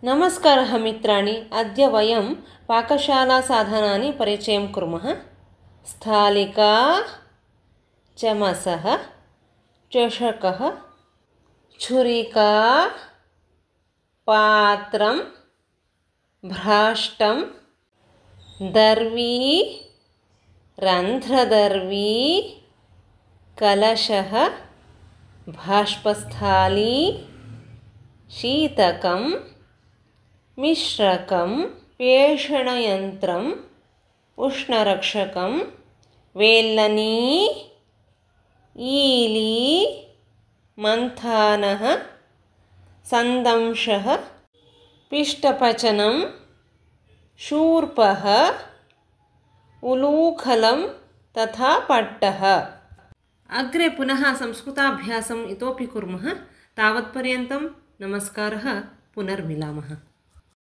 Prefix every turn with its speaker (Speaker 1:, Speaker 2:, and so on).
Speaker 1: नमस्कारः मित्राणि, अद्य वयं पाकशाला साधनानि परिचयं कुर्मः। स्थालिका, चमसः, चषकः, छुरिका, पात्रं, भ्राष्टं, दर्वी, रन्ध्रदर्वी, कलशः, बाष्पस्थाली, शीतकं, मिश्रकं, पेषणयन्त्रम्, उष्णरक्षकं, वेल्लनी, ईली, मन्थानः, सन्दंशः, पिष्टपचनं, शूर्पः, उलूखलं तथा पट्टः। अग्रे पुनः संस्कृताभ्यासम् इतोपि कुर्मः। तावत्पर्यन्तं नमस्कारः, पुनर्मिलामः।